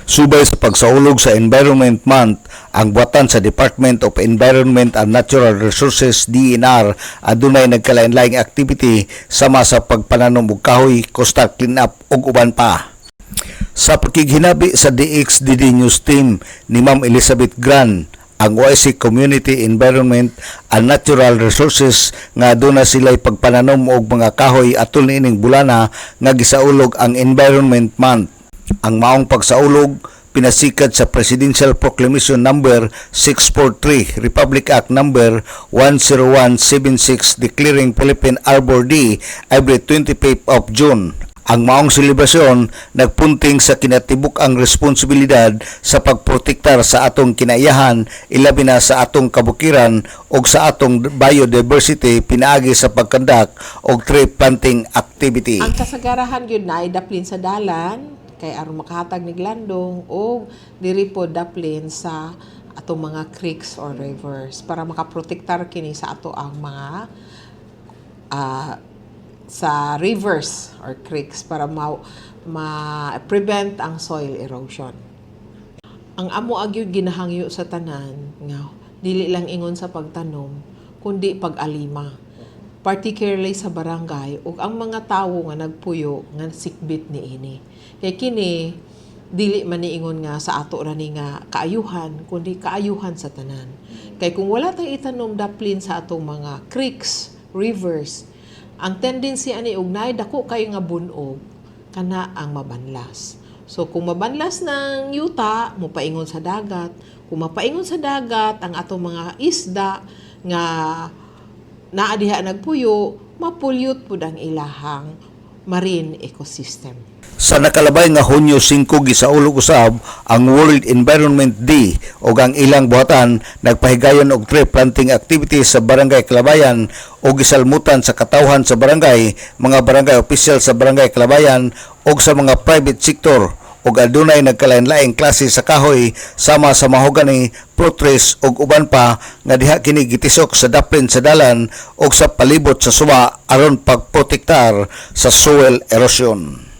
Subay sa pagsaulog sa Environment Month, ang buhatan sa Department of Environment and Natural Resources DENR adunay nagkalain-laing activity sama sa pagpananom og kahoy, coastal cleanup ug uban pa. Sa pakighinabi sa DXDD News Team ni Ma'am Elizabeth Gran, ang OIC Community Environment and Natural Resources nga aduna sila'y pagpananom og mga kahoy atol niining bulana nga gisaulog ang Environment Month. Ang maong pagsaulog pinasikat sa Presidential Proclamation Number 643, Republic Act Number 10176 declaring Philippine Arbor Day every 25th of June. Ang maong selebrasyon nagpunting sa kinatibuk ang responsibilidad sa pagprotektar sa atong kinaiyahan, ilabi na sa atong kabukiran o sa atong biodiversity pinaagi sa pagkandak og tree planting activity. Ang kasagarahan yun na daplin sa dalan kay aron makahatag ni glandong o diri po daplin sa atong mga creeks or rivers para makaprotektar kini sa ato ang mga sa rivers or creeks para ma-prevent ang soil erosion. Ang amo agyud ginahangyo sa tanan nga dili lang ingon sa pagtanom kundi pag-alima, particularly sa barangay ug ang mga tawo nga nagpuyo nga sikbit niini. Kay kini dili man niingon nga sa ato ra ni nga kaayuhan kundi kaayuhan sa tanan. Kay kung wala tay itanom daplin sa atong mga creeks, rivers, ang tendency ani og naay dako kayo nga bunog kana ang mabanlas. So kung mabanlas ng yuta, mopaingon sa dagat. Kung mapaingon sa dagat ang atong mga isda nga naa diha nagpuyo, mapulyot pud ang ilahang marine ecosystem. Sa nakalabay nga Hunyo 5 gisaulog usab ang World Environment Day ug ang ilang buhatan nagpahigayon og tree planting activities sa Barangay Kalabayan o gisalmutan sa katawhan sa barangay, mga barangay official sa Barangay Kalabayan ug sa mga private sector ug adunay nagkalain-laing klase sa kahoy sama sa mahogany, fruit trees ug uban pa nga diha kini gitisok sa daplin sa dalan ug sa palibot sa suba aron pagprotektar sa soil erosion.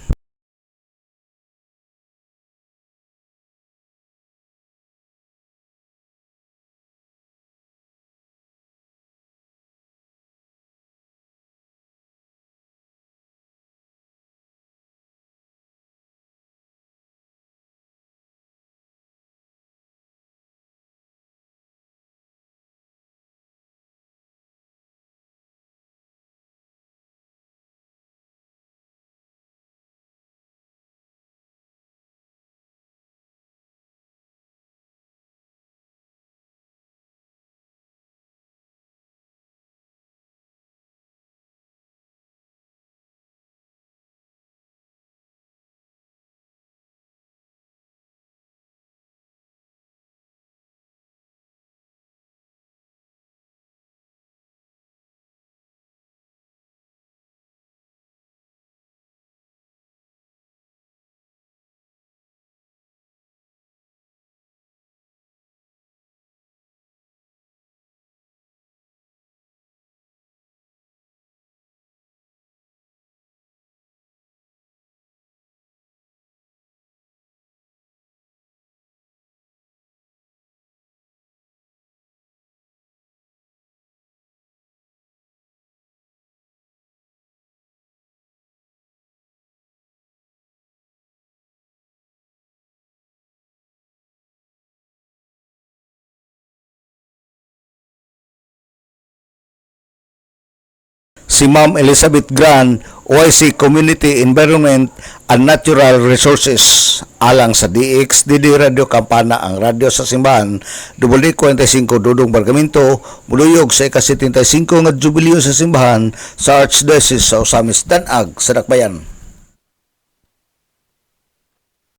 Si Ma'am Elizabeth Gran, OIC Community Environment and Natural Resources, alang sa DXDD Radio Kampana, ang radyo sa simbahan, WD45 Dudong Bargamento, muluyog sa ika-75 nga jubileo sa simbahan sa Archdiocese sa Osamis Danag sa Dakbayan.